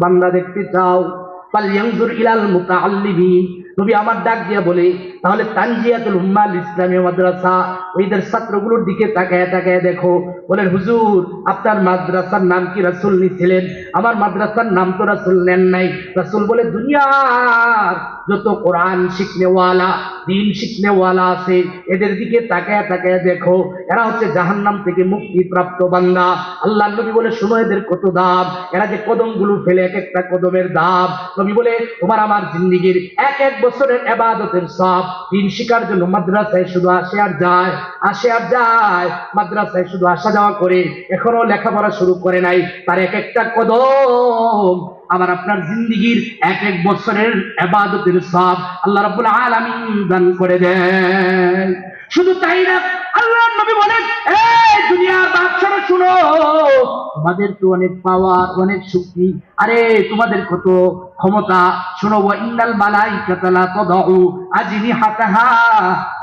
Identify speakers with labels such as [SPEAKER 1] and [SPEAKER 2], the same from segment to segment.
[SPEAKER 1] বান্দা দেখতে চাও, ফালইয়ানজুর ইলাল মুতাআল্লিমিন। নবী আমার ডাক দিয়া বলে, তাহলে তানজিয়াতুল উম্মাল ইসলামিয়া মাদ্রাসা ওইদের ছাত্রগুলোর দিকে তাকায় তাকায় দেখো। বলেন হুজুর আপনার মাদ্রাসার নাম কি রাসূল নিছিলেন? আমার মাদ্রাসার নাম তো রাসূল নেন নাই। রাসূল বলে দুনিয়ার যত কোরআন শিখনেওয়ালা দ্বীন শিখনেওয়ালা আছে এদের দিকে তাকায় তাকায় দেখো, এরা হচ্ছে জাহান্নাম থেকে মুক্তি প্রাপ্ত বান্দা। আল্লাহর নবী বলে শুনো এদের কত দাম, এরা যে কদমগুলো ফেলে এক একটা কদমের দাম। নবী বলে তোমার আমার জিন্দেগীর এক এক বছরের ইবাদতের সব দ্বীন শিখার জন্য মাদ্রাসায় শুধু আসে আর যায়, মাদ্রাসায় শুধু আসা যাওয়া করে, এখনো লেখাপড়া শুরু করে নাই, তার এক একটা কদম আমার আপনার জিন্দেগীর এক এক বছরের ইবাদতের সব আল্লাহ রাব্বুল আলামিন দান করে দেন। শুধু তাই না, আল্লাহর নবী বলেন এই দুনিয়ার বাদশারা শুনো, তোমাদের তো অনেক পাওয়ার অনেক শক্তি, আরে তোমাদের কত ক্ষমতা শুনো। ওয়া ইন্নাল মালাইকাতা লা তাদউ আজনিহাতাহা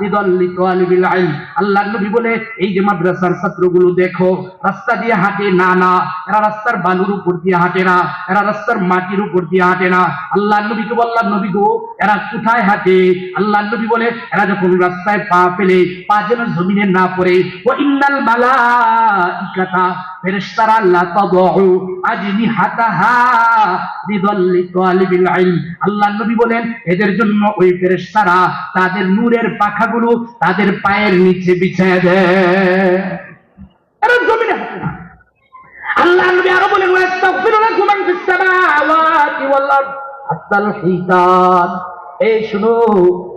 [SPEAKER 1] লিদাল্লি তালিবিল ইলম। আল্লাহর নবী বলে এই যে মাদ্রাসার ছাত্রগুলো দেখো রাস্তা দিয়ে হাঁটে না, এরা রাস্তার বালুর উপর দিয়ে হাঁটে না, এরা রাস্তার মাটির উপর দিয়ে হাঁটে না। আল্লাহর নবীকে বললাম নবী গো এরা কোথায় হাঁটে? আল্লাহর নবী বলে এরা যখন রাস্তায় পা ফেলে পা যেন জমিনে না পড়ে। ওয়া ইন্নাল মালাইকাতা ফেরেশতারা লা তাদউ আজনিহাতাহা লিদাল্লি তালিবিল ইলম। আল্লাহর নবী বলেন এদের জন্য ওই ফেরেশতারা তাদের নূরের পাখাগুলো তাদের পায়ের নিচে বিছিয়ে দেয়, এরা জমিনে হাঁটে না। আল্লাহর নবী আরো বলেন ওয়াস্তাগফিরু লাকুম মান ফিস সামাওয়াতি ওয়াল আরদ হাত্তাল হিতান। এই শুনো,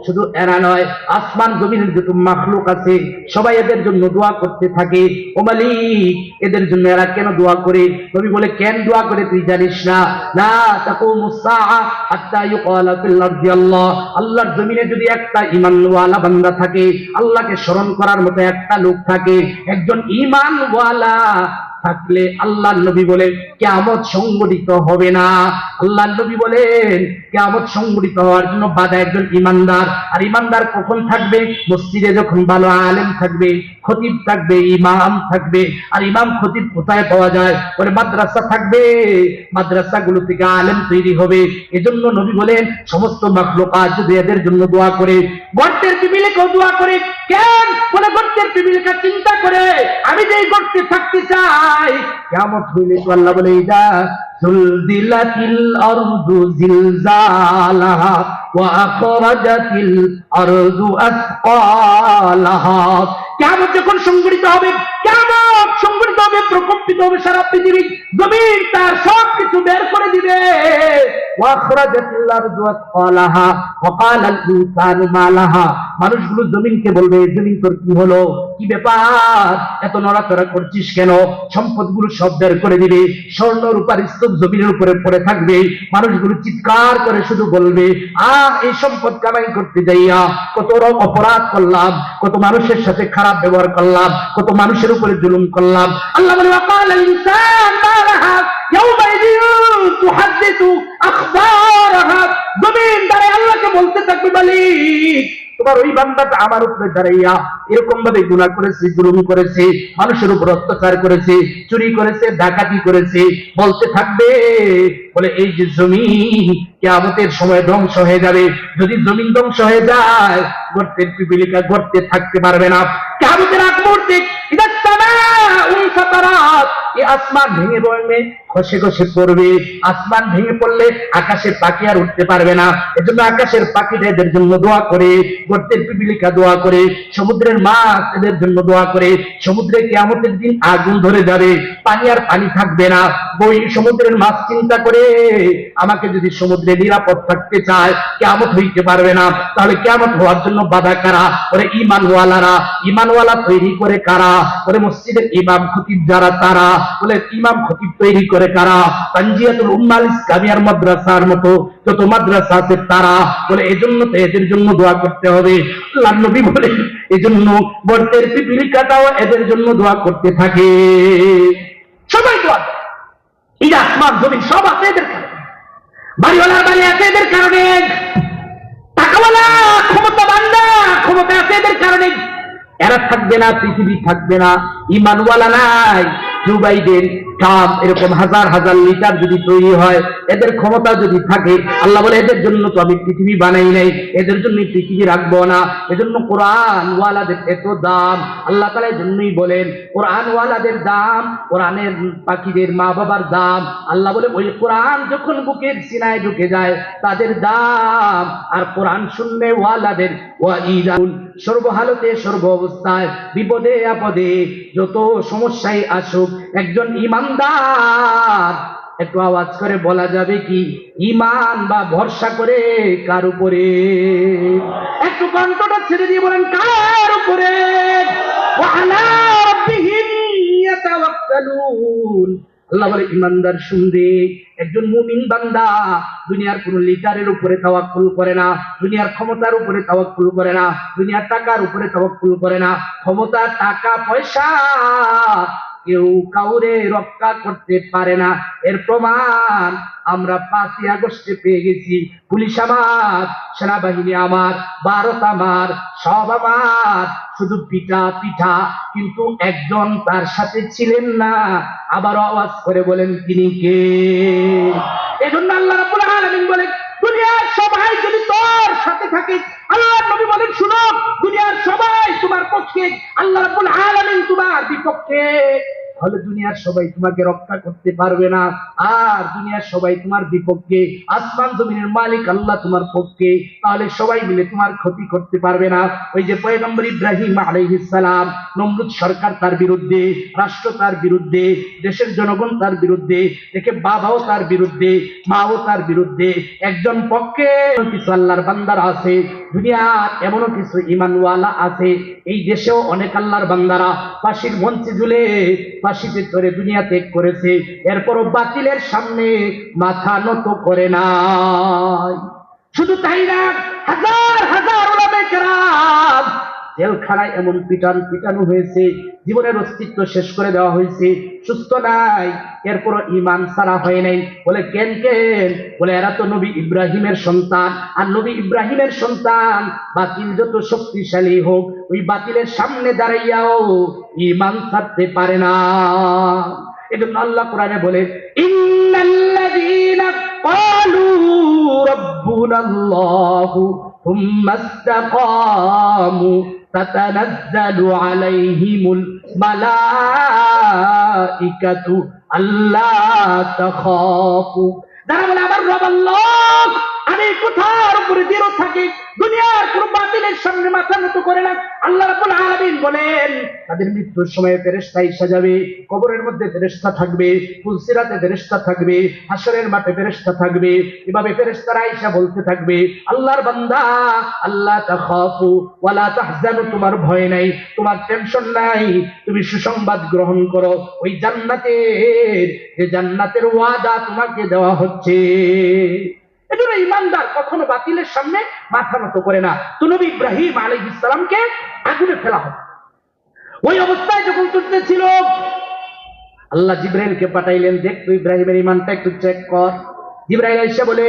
[SPEAKER 1] শুধু এরা নয়, আসমান জমিনের যত মাখলুক আছে সবাই এদের জন্য দোয়া করতে থাকে। ও মালিক এদের জন্য এরা কেন দোয়া করে? নবী বলে কেন দোয়া করে তুই জানিস না? লা তাকুমুস সাআ হাত্তা ইউকালা ফিল আরদি আল্লাহ। আল্লাহর জমিনে যদি একটা ঈমানওয়ালা বান্দা থাকে, আল্লাহকে স্মরণ করার মতো একটা লোক থাকে, একজন ঈমানওয়ালা থাকলে আল্লাহর নবী বলেন কিয়ামত সংঘটিত হবে না। আল্লাহর নবী বলেন কিয়ামত সংঘটিত হওয়ার জন্য বাধা একজন ঈমানদার। আর ঈমানদার কখন থাকবে? মসজিদে যখন ভালো আলেম থাকবে, খতিব থাকবে, ইমাম থাকবে। আর ইমাম খতিব কোথায় পাওয়া যায়? বলে মাদ্রাসা থাকবে, মাদ্রাসাগুলো থেকে আলেম তৈরি হবে। এজন্য নবী বলেন সমস্ত মাখলুকাত যদি এদের জন্য দোয়া করে, গর্তের পিপিলিকাও দোয়া করে। কেন? বলে গর্তের পিপিলিকা চিন্তা করে আমি যে গর্তে থাকতে চাই, কিয়ামত হইলে তো আল্লাহ বলে ইদা জুলজিলাতিল আরদু জিলজালাহা ওয়া আখরাজাতিল আরদু আসকালাহা। কিয়ামত যখন সংঘটিত হবে, কিয়ামত সংঘটিত হবে, প্রকম্পিত হবে সারা পৃথিবী, জমিন তার সবকিছু বের করে দিবে। ওয়া আখরাজাতিল আরদু আসকালাহা ওয়া ক্বালাল ইনসানু মা লাহা। মানুষগুলো জমিনকে বলবে জমিন তোর কি হলো, কি ব্যাপার, এত নড়াচড়া করছিস কেন? সম্পদগুলো সব বের করে দিবে, স্বর্ণ রূপার স্তূপ জমিনের উপরে পড়ে থাকবে। মানুষগুলো চিৎকার করে শুধু বলবে এই সম্পদ কামাই করতে যাইয়া কত অপরাধ করলাম, কত মানুষের সাথে খারাপ ব্যবহার করলাম, কত মানুষের উপরে জুলুম করলাম। আল্লাহ বলে ওয়াকালাল ইনসান মা লাহা ইয়াওমাইযিন তুহাদ্দিসু আখবারাহা। জমিন দাঁড়ায় আল্লাহকে বলতে থাকবে মালিক তোমার ওই বান্দাটা আমার উপরে দাঁড়াইয়া এরকম ভাবে গুনাহ করেছে, জুলুম করেছে, মানুষের উপর অত্যাচার করেছে, চুরি করেছে, ডাকাতি করেছে, বলতে থাকবে। বলে এই যে জমিন কিয়ামতের সময় ধ্বংস হয়ে যাবে। যদি জমিন ধ্বংস হয়ে যায়, গর্তের পিপিলিকা গর্তে থাকতে পারবে না। কিয়ামতের আগ মুহূর্তে ইদাস সামাউ ফাতারাত, এই আসমান ভেঙে পড়বে, খসে খসে পড়বে। আসমান ভেঙে পড়লে আকাশের পাখি আর উঠতে পারবে না। এজন্য আকাশের পাখিটা এদের জন্য দোয়া করে, গর্তের পিপিলিকা দোয়া করে, সমুদ্রের মাছ এদের জন্য দোয়া করে। সমুদ্রে কিয়ামতের দিন আগুন ধরে যাবে, পানি আর পানি থাকবে না। ওই সমুদ্রের মাছ চিন্তা করে আমাকে যদি সমুদ্রে নিরাপদ থাকতে চায়, কিয়ামত হইতে পারবে না। তাহলে কিয়ামত হওয়ার জন্য বাধা কারা? ওরে ঈমানওয়ালারা। ঈমানওয়ালা তৈরি করে কারা? ওরে মসজিদের ইমাম খতিব যারা তারা। বলে ইমাম খতিব তৈরি করে কারা? তানজিয়াতুল উম্মাল ইসলামিয়ার মাদ্রাসার মতো যত মাদ্রাসা আছে তারা। বলে এজন্য তো এদের জন্য দোয়া করতে হবে। আল্লাহর নবী বলে এজন্য গর্তের পিপিলিকাটাও এদের জন্য দোয়া করতে থাকে। সবাই দোয়া করে। এই আসমান জমিন সব আছে এদের কারণে, বাড়িওয়ালার বাড়ি আছে এদের কারণে, টাকাওয়ালা ক্ষমতাবান ক্ষমতা আছে এদের কারণে। এরা থাকবে না, পৃথিবী থাকবে না। ঈমানওয়ালা নাই, জো বাইডেন, ট্রাম্প, এরকম হাজার হাজার লিটার যদি তৈরি হয়, এদের ক্ষমতা যদি থাকে, আল্লাহ বলে এদের জন্য তো আমি পৃথিবী বানাই নাই, এদের জন্য পৃথিবী রাখবো না। এজন্য কোরআন ওয়ালাদের এত দাম। আল্লাহ তাআলা এজন্যই বলেন কোরআন ওয়ালাদের দাম, কোরআনের পাখিদের মা বাবার দাম। আল্লাহ বলে ওই কোরআন যখন বুকের সিনায় ঢুকে যায় তাদের দাম, আর কোরআন শুনলে ওয়ালাদের ওয়াইদাউন, সর্বহালতে সর্ব অবস্থায় বিপদে আপদে যত সমস্যায় আসুক, একজন ইমানদার একটু আওয়াজ করে বলা যাবে কি ঈমান বা ভরসা করে কার উপরে? একটু কণ্ঠটা ছেড়ে দিয়ে বলেন কার উপরে? ওয়া আলা রাব্বিহিম ইয়াতাওয়াক্কালুন। আল্লাহ বলে ইমানদার শুনবে, একজন মুমিন বান্দা দুনিয়ার কোন লিডারের উপরে তাওয়াক্কুল করে না, দুনিয়ার ক্ষমতার উপরে তাওয়াক্কুল করে না, দুনিয়ার টাকার উপরে তাওয়াক্কুল করে না। ক্ষমতা, টাকা, পয়সা কেউ কাউরে রক্ষা করতে পারে না। এর প্রমাণ আমরা 5ই আগস্টে পেয়ে গেছি। পুলিশ আমার, সেনাবাহিনী আমার, ভারত আমার, সব আমার, শুধু পিঠা পিঠা, কিন্তু একজন তার সাথে ছিলেন না। আবার আওয়াজ করে বলেন তিনি কে? এজন্য আল্লাহ রাব্বুল আলামিন বলেন দুনিয়ার সবাই যদি তোর সাথে থাকে, আল্লাহর নবী বলেন শুনো, দুনিয়ার সবাই তোমার পক্ষে, আল্লাহ রাব্বুল আলামিন তোমার বিপক্ষে, তাহলে দুনিয়ার সবাই তোমাকে রক্ষা করতে পারবে না, আর দুনিয়ার সবাই তোমার বিপক্ষে, আসমান জমিনের মালিক আল্লাহ তোমার পক্ষে, তাহলে সবাই মিলে তোমার ক্ষতি করতে পারবে না। ওই যে পয়গম্বর ইব্রাহিম আলাইহিস সালাম, নমরুদ সরকার তার বিরুদ্ধে, রাষ্ট্র তার বিরুদ্ধে, দেশের জনগণ তার বিরুদ্ধে, দেখে বাবাও তার বিরুদ্ধে, মাও তার বিরুদ্ধে, একজন পক্ষে কিছু আল্লাহর বান্দারা আছে, দুনিয়ার এমনও কিছু ঈমানওয়ালা আছে, এই দেশেও অনেক আল্লাহর বান্দারা ফাঁসির মঞ্চে ঝুলে ফাঁসিতে চড়ে দুনিয়া ত্যাগ করেছে, এরপরও বাতিলের সামনে মাথা নত করে নাই। শুধু তাই না, হাজার হাজার উলামায়ে কেরাম জেলখানায় এমন পিটানো হয়েছে, জীবনের অস্তিত্ব শেষ করে দেওয়া হয়েছে, সুস্থ নাই, এরপরও ঈমান ছাড়া হয় নাই। বলে কেন? বলে এরা তো নবী ইব্রাহিমের সন্তান, আর নবী ইব্রাহিমের সন্তান বাতিল যত শক্তিশালী হোক, ওই বাতিলের সামনে দাঁড়াইয়াও ঈমান ছাড়তে পারে না। এজন্য আল্লাহ কোরআনে বলে ইন্নাল্লাযীনা ক্বালু রাব্বুনাল্লাহু থুম্মা ইসতাকামু তাতানাজ্জালু আলাইহিমুল মালাইকাতু আল্লা তাখাফু। যারা বলে আমার রব আল্লাহ, আমি কোথার উপরে দৃঢ় থাকি, দুনিয়ার কোন বাতিলের সামনে মাথা নত করে না। আল্লাহ রাব্বুল আলামিন বলেন তাদের মৃত্যুর সময় ফেরেশতা এসে যাবে, কবরের মধ্যে ফেরেশতা থাকবে, ফুলসিরাতে ফেরেশতা থাকবে, হাসরের মাঠে ফেরেশতা থাকবে, এভাবে ফেরেশতারা এসে বলতে থাকবে আল্লাহর বান্দা আল্লাহ তাখাফু ওয়ালা তাহজানু, তোমার ভয় নাই, তোমার টেনশন নাই, তুমি সুসংবাদ গ্রহণ করো ওই জান্নাতের, যে জান্নাতের ওয়াদা তোমাকে দেওয়া হচ্ছে। এজন্য ইমানদার কখনো বাতিলের সামনে মাথা নত করে না। তো নবী ইব্রাহিম আলাইহিস সালামকে আগুনে ফেলা হয়, ওই অবস্থায় যখন চলতেছিল আল্লাহ জিবরাইলকে পাঠাইলেন, দেখ তুই ইব্রাহিমের ইমানটা একটু চেক কর। জিবরাইল এসে বলে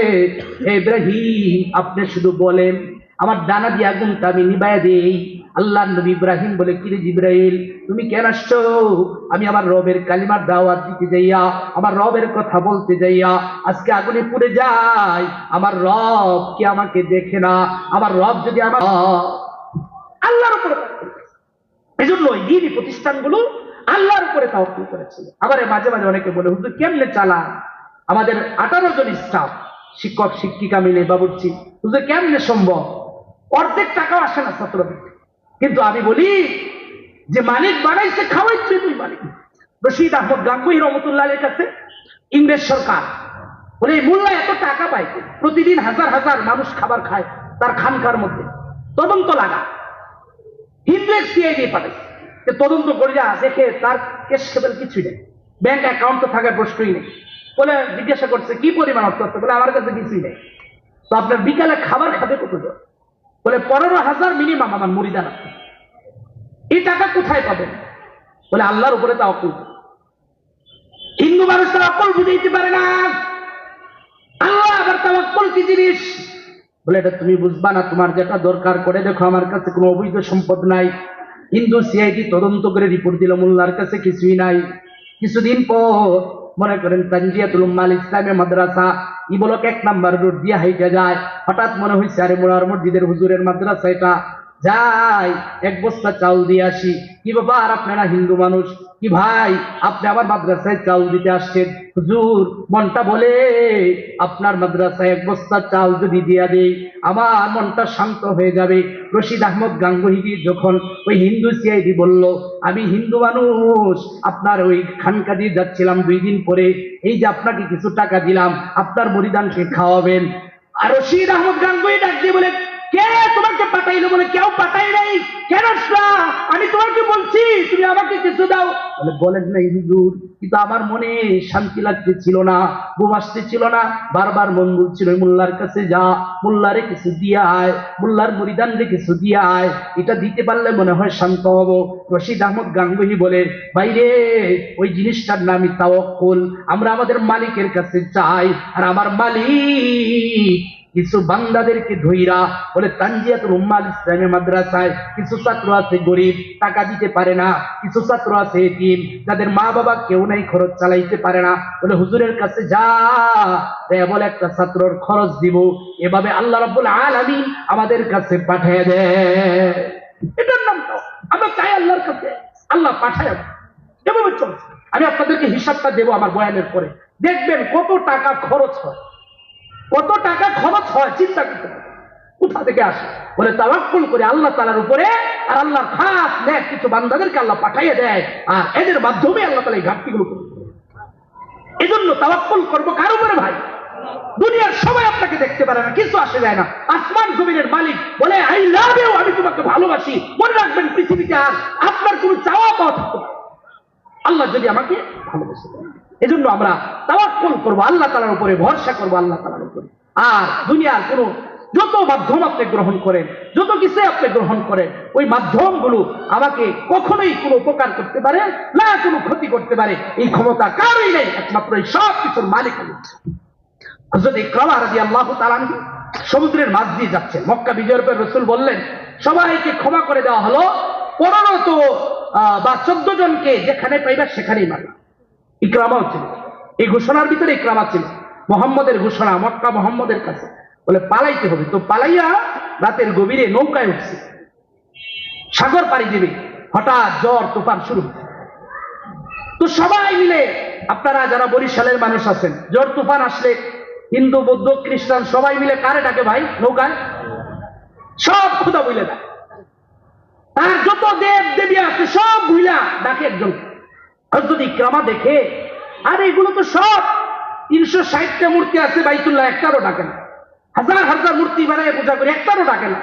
[SPEAKER 1] হে ইব্রাহিম, আপনি শুধু বলেন, আমার ডানা দিয়ে আগুনটা আমি নিবাইয়া দেই। আল্লাহ নবী ইব্রাহিম বলে কিরে জিবরাইল, তুমি কেন আসছো? আমি আমার রবের কালিমার দাওয়াত দিতে যাইয়া, আমার রবের কথা বলতে যাইয়া আজকে আগুনে পুড়ে যাই। আমার রব কি আমাকে দেখে না? আমার রব যদি আমার আল্লাহর উপরে, এজন্য এই দ্বীনি প্রতিষ্ঠানগুলো আল্লাহর উপরে তাওয়াক্কুল করেছিল। আবার মাঝে মাঝে অনেকে বলে হুজুর কেমনে চালান? আমাদের 18 জন স্টাফ, শিক্ষক শিক্ষিকা মিলে বাবুর্চি, হুজুর কেমনে সম্ভব? অর্ধেক টাকাও আসে না ছাত্রদের। কিন্তু আমি বলি যে মালিক বানাইছে, খাওয়াইছে তুই মালিক। রশিদ আহমদ গাঙ্গুহি রহমতুল্লাহের কাছে ইংরেজ সরকার বলে মোল্লা এত টাকা পায়, প্রতিদিন হাজার হাজার মানুষ খাবার খায় তার খানকার মধ্যে, তদন্ত লাগা। হিন্দু সিআইডি পাঠাইছে, তদন্ত করে যা দেখে তার কেস কেবল কিছুই নেই, ব্যাংক অ্যাকাউন্ট তো থাকার প্রশ্নই নেই। বলে জিজ্ঞাসা করছে কি পরিমাণ অর্থ আছে? বলে আমার কাছে কিছুই নেই। তো আপনার বিকালে খাবার খাবে কতজন? বলে 15,000 মিনিমাম আমার মুরিদান আছে। এই টাকা কোথায় পাবেন? বলে আল্লাহর উপরে তাওয়াক্কুল। হিন্দু মানুষ তাওয়াক্কুল বুঝাইতে পারে না, আল্লাহ আবার তাওয়াক্কুল কি জিনিস বলে এটা তুমি বুঝবা না, তোমার যেটা দরকার করে দেখো, আমার কাছে কোনো অবৈধ সম্পদ নাই। হিন্দু সিআইডি তদন্ত করে রিপোর্ট দিল মোল্লার কাছে কিছুই নাই। কিছুদিন পর মনে করেন তানজিয়াতুল উম্মাল ইসলামিয়া মাদ্রাসা ই ব্লক 1 নাম্বার রোড দিয়ে হাইটা যায়, হঠাৎ মনে হয়েছে আরে মোরার মসজিদের হুজুরের মাদ্রাসা এটা, যাই এক বস্তা চাউল দিয়ে আসি। কি ব্যাপার, আপনারা হিন্দু মানুষ কি ভাই, আপনি আমার মাদ্রাসায় চাউল দিতে আসছেন? হুজুর মনটা বলে আপনার মাদ্রাসায় এক বস্তা চাউল যদি দিয়া দেই আমার মনটা শান্ত হয়ে যাবে। রশিদ আহমদ গাঙ্গুহি যখন ওই হিন্দু সিআইডি বলল আমি হিন্দু মানুষ, আপনার ওই খানকা দিয়ে যাচ্ছিলাম 2 দিন পরে, এই যে আপনাকে কিছু টাকা দিলাম আপনার মরিদানকে খাওয়াবেন। আর রশিদ আহমদ গাঙ্গুহি ডাক দিয়ে বলে কে তোমাকে পাঠাইলো? বলে কেউ পাঠাই নাই। কেন আসলা? আমি তোমাকে বলছি তুমি আমাকে কিছু দাও। বলে বলেন নাই হুজুর, কিন্তু আমার মনে শান্তি লাগতেছিল না, ঘুম আসতেছিল না, বারবার মন বলছিল মোল্লার কাছে যা, মোল্লারে কিছু দিয়ে আয়, মোল্লার মরিদানরে কিছু দিয়ে আয়, এটা দিতে পারলে মনে হয় শান্ত হব। রশিদ আহমদ গাঙ্গুহি বলে বাইরে ওই জিনিসটার নামই তাওয়াক্কুল, আমরা আমাদের মালিকের কাছে চাই, আর আমার মালিক কিছু বান্দাদেরকে ধইরা বলে তানজিয়াতুল উম্মাল ইসলামিয়া মাদ্রাসায় কিছু ছাত্র আছে গরিব, টাকা দিতে পারে না, কিছু ছাত্র আছে এতিম, যাদের মা বাবা কেউ নাই, খরচ চালাইতে পারে না, বলে হুজুরের কাছে যা, বলে একটা ছাত্রর খরচ দিব। এভাবে আল্লাহ রাব্বুল আলামিন আমাদের কাছে পাঠিয়ে দেয়। এটার নাম তো আমরা চাই আল্লাহর কাছে, আল্লাহ পাঠায়। এভাবে চলছে। আমি আপনাদেরকে হিসাবটা দেবো আমার বয়ানের পরে, দেখবেন কত টাকা খরচ হয়, কত টাকা খরচ হয় চিন্তা করতে হবে। কোথা থেকে আসে? বলে তাওয়াক্কুল করে আল্লাহ তাআলার উপরে, আর আল্লাহর খাস নেক কিছু বান্দাদেরকে আল্লাহ পাঠাইয়া দেয়, আর এদের মাধ্যমে আল্লাহ তাআলা এই ঘাটতিগুলো পূরণ করে। এজন্য তাওয়াক্কুল করবো কার উপরে ভাই? দুনিয়ার সবাই আপনাকে দেখতে পারে না, কিছু আসে যায় না, আসমান জমিনের মালিক বলে আই লাভ ইউ, আমি তোমাকে ভালোবাসি। মনে রাখবেন পৃথিবীতে আর আপনার কোনো চাওয়া পাওয়া থাকতে পারে আল্লাহ যদি আমাকে ভালোবাসে। এজন্য আমরা তাওয়াক্কুল করবো আল্লাহ তাআলার উপরে, ভরসা করবো আল্লাহ তাআলার উপরে। আর দুনিয়ার কোনো যত মাধ্যম আপনি গ্রহণ করেন, যত কিছু আপনি গ্রহণ করেন, ওই মাধ্যমগুলো আমাকে কখনোই কোনো উপকার করতে পারে না, কোনো ক্ষতি করতে পারে এই ক্ষমতা কারোই নেই, একমাত্র এই সব কিছুর মালিক আল্লাহ। হযরত ইকরামা রাদিয়াল্লাহু তাআলা আনহু সমুদ্রের মাঝ দিয়ে যাচ্ছেন, মক্কা বিজয়ের পর রাসূল বললেন সবাইকে ক্ষমা করে দেওয়া হলো, 15 বা 14 জনকে যেখানে পাইবা সেখানেই মারবা। ইকরামাও ছিল এই ঘোষণার ভিতরে, ইকরামা ছিল। মুহাম্মদের ঘোষণা মক্কা মুহাম্মদের কাছে, বলে পালাইতে হবে। তো পালাইয়া রাতের গভীরে নৌকায় উঠছে, সাগর পাড়ি দিবে। হঠাৎ ঝড় তুফান শুরু। তো সবাই মিলে, আপনারা যারা বরিশালের মানুষ আছেন, ঝড় তুফান আসলে হিন্দু বৌদ্ধ খ্রিস্টান সবাই মিলে কারে ডাকে ভাই? নৌকায় সব খুদা বইলে দেয়, তার যত দেব দেবী আছে সব ভুইলা ডাকে একজন। হযরত ইকরামা দেখে আর এগুলো তো সব 360টা মূর্তি আছে বাইতুল্লাহ, একটারও ডাকে না। হাজার হাজার মূর্তি বানায় পূজা করে, একটারও ডাকে না,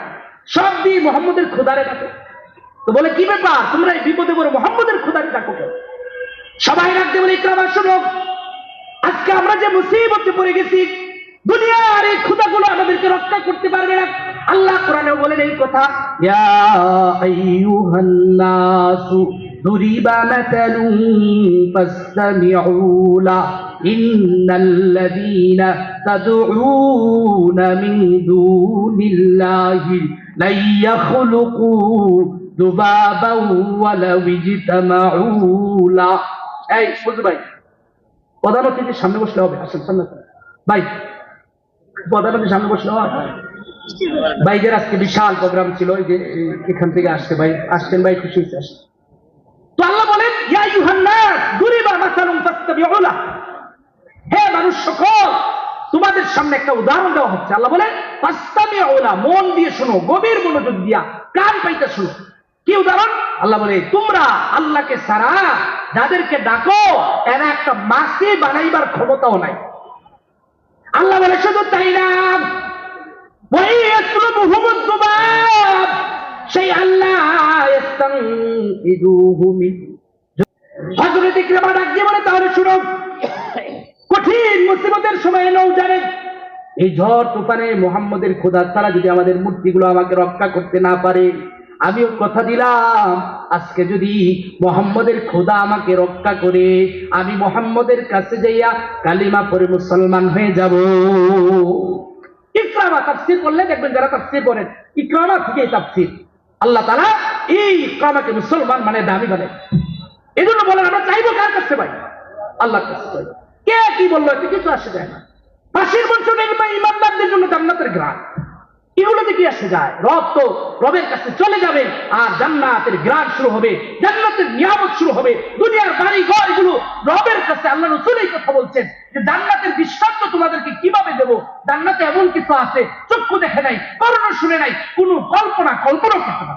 [SPEAKER 1] সব দিয়ে মোহাম্মদের খোদারে ডাকে। তো বলে কি ব্যাপার, তোমরা এই বিপদে পড়ে মোহাম্মদের খোদারে ডাকো কেন? সবাই ডাকতে বলে ইকরামা শোনো, আজকে আমরা যে মুসিবতে পড়ে গেছি, দুনিয়ার এই খোদাগুলো আমাদেরকে রক্ষা করতে পারবে না। আল্লাহ কোরআনে বলেন এই কথা, ইয়া আইয়ুহান নাসু দুরিবা মাতালুন ফাসতামিউ লা ইন্নাল্লাযীনা তাদউনা মিন দুনিল্লাহি লা ইয়াখলুকু যুবাবান ওয়ালাউ ইজতামাউ লা। এই বুঝ ভাই, প্রধান অতিথির সামনে বসলে হবে, আসেন সামনে ভাই, প্রধান অতিথির সামনে বসলে হবে। ভাইদের আজকে বিশাল প্রোগ্রাম ছিল, এই যে এখান থেকে আসছে ভাই, আসছেন ভাই, খুশি হয়েছে আসেন। তো আল্লাহ বলেন ইয়া আইয়ুহান নাস দুরিবা মাসালুন ফাসতাবিউ লাহু, হে মানুষ সকল, তোমাদের সামনে একটা উদাহরণ দেওয়া হচ্ছে। আল্লাহ বলেন ফাসতাবিউ লাহু, মন দিয়ে শোনো, গভীর মনোযোগ দিয়া কান পাইতে শোনো। কি উদাহরণ? আল্লাহ বলে তোমরা আল্লাহকে ছাড়া যাদেরকে ডাকো এরা একটা মাছি বানাইবার ক্ষমতাও নাই। আল্লাহ বলে শুধু তাই না, সেই আল্লাহ হযরত ইকরামা ডাক দিয়ে বলে তাহলে শুনো, কঠিন মুসিবতের সময় নৌ জানেন এই ঝড় তুফানে মুহাম্মদের খোদা ছাড়া যদি আমাদের মূর্তিগুলো আমাকে রক্ষা করতে না পারে, আমিও কথা দিলাম আজকে যদি মুহাম্মদের খোদা আমাকে রক্ষা করে, আমি মুহাম্মদের কাছে যাইয়া কালিমা পড়ে মুসলমান হয়ে যাব। ইকরামা তাফসীর করলে দেখবেন, যারা তাফসীর করেন ইকরামা থেকে তাফসীর, আল্লাহ তাআলা এই ইকরামাকে মুসলমান মানে দামি বানায়। এই জন্য বলেন আমরা চাইবো কার কাছে ভাই? আল্লাহর কাছে চাইবো। কে কি বললো এতে কিছু আসে যায় না। ফাঁসির বঞ্চনা ইমানদারদের জন্য জান্নাতের গ্রাণ, এগুলোতে কি আসে যায়? রব তো রবের কাছে চলে যাবে আর জান্নাতের গ্রাণ শুরু হবে, জান্নাতের নিয়ামত শুরু হবে, দুনিয়ার বাড়ি ঘর এগুলো রবের কাছে। আল্লাহ রাসূল এই কথা বলছেন যে জান্নাতের দৃষ্টান্ত তোমাদেরকে কিভাবে দেব, জান্নাতে এমন কিছু আছে চক্ষু দেখে নাই, কর্ণ শুনে নাই, কোন কল্পনা করতে না।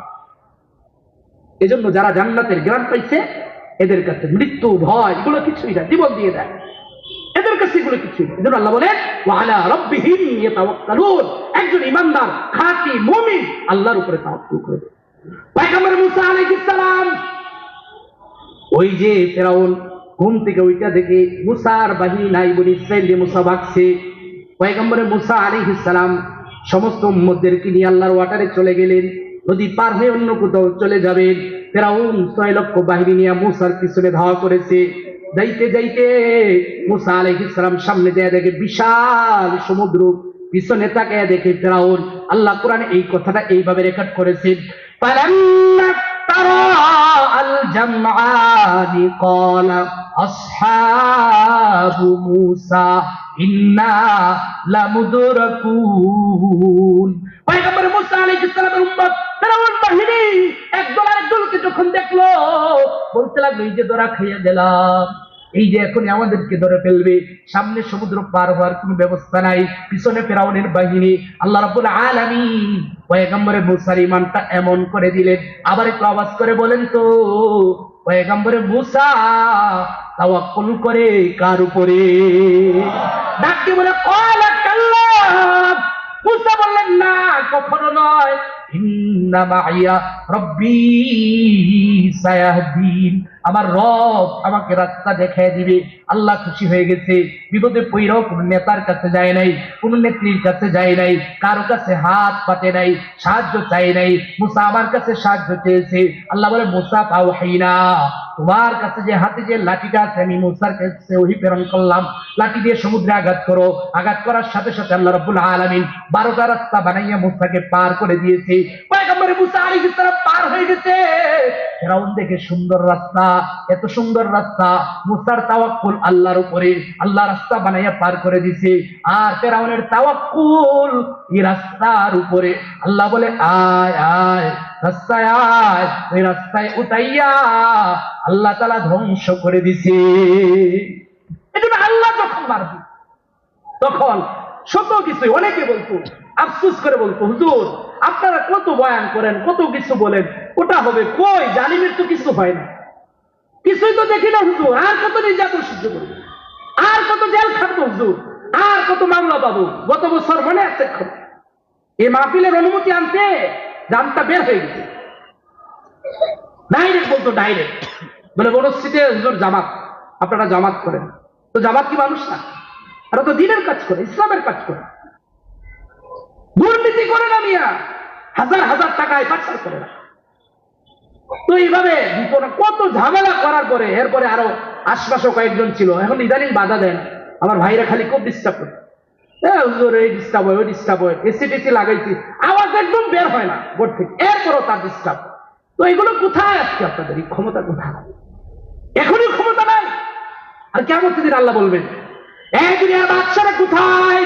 [SPEAKER 1] এজন্য যারা জান্নাতের গ্রাণ পাইছে এদের কাছে মৃত্যু ভয় এগুলো কিছুই না, জীবন দিয়ে দেয় এদের কাছে, এগুলো কিছুই না। এজন্য আল্লাহ বলেন ওয়া আলা রাব্বিহিম ইয়াতাওয়াক্কালুন, একজন ঈমানদার খাঁটি মুমিন আল্লাহর উপরে তাওয়াক্কুল করে। পয়গম্বর মুসা আলাইহিস সালাম, ওই যে ফেরাউন ঘুম থেকে ওইটা দেখে মুসার বাহিনী নাই, বনি ইসরাইল দিয়ে মুসা ভাগছে। পয়গম্বর মুসা আলাইহিস সালাম সমস্ত উম্মতদেরকে নিয়ে আল্লাহর ওয়াটারে চলে গেলেন, নদী পার হয়ে অন্য কোথাও চলে যাবেন। ফেরাউন 6 লক্ষ বাহিনী নিয়ে মুসার পিছনে ধাওয়া করেছে। যাইতে যাইতে মুসা আলাইহিস সালাম সামনে যায় দেখে বিশাল সমুদ্র, পিছনে তাকায় দেখে ফেরাউন। আল্লাহ কোরআনে এই কথাটা এইভাবে রেকর্ড করেছেন, ফালাম্মা তারা আল জামআনি ক্বালা আসহাবু মুসা ইন্না লামুদরাকুন। পয়গম্বর মুসা আলাইহিস সালামের উম্মত ফেরাউন বাহিনী একদল আরেকদলকে যখন দেখলো বলতে লাগলো এই যে ধরা খাইয়া গেলাম, এই যে এখন আমাদেরকে ধরে ফেলবে, সামনে সমুদ্র পার হওয়ার কোনো ব্যবস্থা নাই, পিছনে ফেরাউনের বাহিনী। আল্লাহ রাব্বুল আলামিন পয়গম্বরের মুসার ঈমানটা এমন করে দিলেন। আবার একটু আওয়াজ করে বলেন তো, পয়গম্বরের মুসা তাওয়াক্কুল করে কার উপরে? ডাকতে বলে ক্বালা কাল্লা, মুসা বললেন না কখনো নয়, ইন্না মাইয়া রব্বি সায়াহদিন, আমার রব আমাকে রাস্তা দেখায় দিবে। আল্লাহ খুশি হয়ে গেছে, বিপদে পইরাও কোন নেতার কাছে যায় নাই, কোন নেত্রীর কাছে যায় নাই, কারো কাছে হাত পাতে নাই, সাহায্য চাই নাই। মুসা আমার কাছে সাহায্য চেয়েছে। আল্লাহ বলে মুসা তাওহীনা, তোমার কাছে যে হাতে যে লাঠিটা আছে আমি মুসার কাছে ওহী প্রেরণ করলাম, লাঠি দিয়ে সমুদ্রে আঘাত করো। আঘাত করার সাথে সাথে আল্লাহ রাব্বুল আলামিন 12টা রাস্তা বানাইয়া মুসাকে পার করে দিয়েছে। পয়গম্বর মুসা আলাইহিস সালাম পার হয়ে গেছে। ফেরাউন দেখে সুন্দর রাস্তা, এত সুন্দর রাস্তা, মুসার তাওয়াক্কুল আল্লাহর উপরে, আল্লাহ রাস্তা বানাইয়া পার করে দিয়েছে। আর ফেরাউনের তাওয়াক্কুল এই রাস্তার উপরে। আল্লাহ বলে আয় আয় রাস্তায় আয়, ওই রাস্তায় উঠাইয়া আল্লাহ তাআলা ধ্বংস করে দিছে। এজন্য আল্লাহ যখন মারবে তখন শত কিছু, অনেকে বলতো, আফসোস করে বলতো, হুজুর আপনারা কত বয়ান করেন, কত কিছু বলেন, ওটা হবে কই? জালিমের তো কিছু হয় না, কিছুই তো দেখি না হুজুর। আর কত নির্যাতন সহ্য করবো, আর কত জেল খাটবো হুজুর, আর কত মামলা পাবো? গত বছর মনে আছে এই মাহফিলের অনুমতি আনতে জানটা বের হয়ে গেছে, ডাইরেক্ট বলতো, ডাইরেক্ট বলে বনশ্রীতে হুজুর জামাত, আপনারা জামাত করেন। তো জামাত কি মানুষ না? আর তো দিনের কাজ করে, ইসলামের কাজ করে, দুর্নীতি করে না মিয়া, হাজার হাজার টাকায় পাচার করে না। তো এইভাবে কত ঝামেলা করার পরে এরপরে আরো আশপাশও কয়েকজন ছিল, এখন ইদানিং বাধা দেন। আমার ভাইরা খালি খুব ডিস্টার্ব করে, হুজুর এই ডিস্টার্ব হয়, ওই ডিস্টার্ব হয়, এসি টেসি লাগাইছি, আওয়াজ একদম বের হয় না বোর্ড থেকে, এরপরও তার ডিস্টার্ব। তো এগুলো কোথায় আসছে? আপনাদের এই ক্ষমতা কোথায়? এখনই ক্ষমতা নাই, আর কেমন দিন আল্লাহ বলবেন এই দুনিয়ার বাদশারা কোথায়,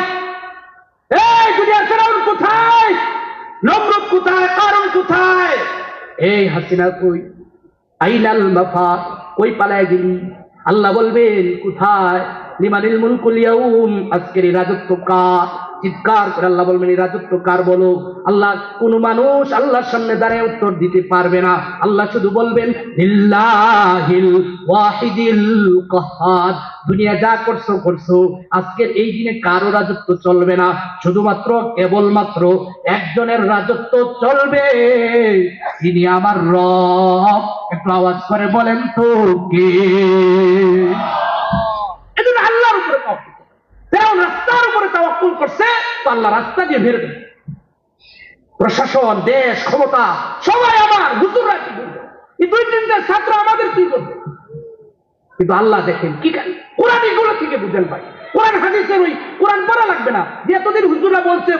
[SPEAKER 1] এই দুনিয়ার ফেরাউন কোথায়, নমরুদ কোথায়, কারুন কোথায়, এই হাসিনা কই, আইনাল মাফার, কই পালায় গেলি? আল্লাহ বলবেন কোথায়? লিমানিল মুলকুল ইয়াউম, আজকের এই রাজত্ব কার? চিৎকার করে আল্লাহ বলবেন এই রাজত্ব কার বলো? আল্লাহ, কোন মানুষ আল্লাহর সামনে দাঁড়িয়ে উত্তর দিতে পারবে না। আল্লাহ শুধু বলবেন লিল্লাহিল ওয়াহিদিল কাহ্হার, দুনিয়া যা করছো করছো, আজকের এই দিনে কারো রাজত্ব চলবে না, শুধুমাত্র কেবলমাত্র একজনের রাজত্ব চলবে, তিনি আমার রব। একটু আওয়াজ করে বলেন তো কে? এজন্য আল্লাহর উপরে তাওয়াক্কুল, ফেরাউন রাস্তার উপরে তাওয়াক্কুল করছে, তো আল্লাহ রাস্তা দিয়ে বের করে। প্রশাসন, দেশ, ক্ষমতা সবাই আমার, হুজুররা কি করবে? এই 2-3 ছাত্র আমাদের কি করবে? কিন্তু আল্লাহ দেখেন কি কোরআন এগুলো থেকে বুঝেন ভাই, কোরআন হাদিসের ওই কোরআন পড়া লাগবে না যে এতদিন হুজুরা বলছে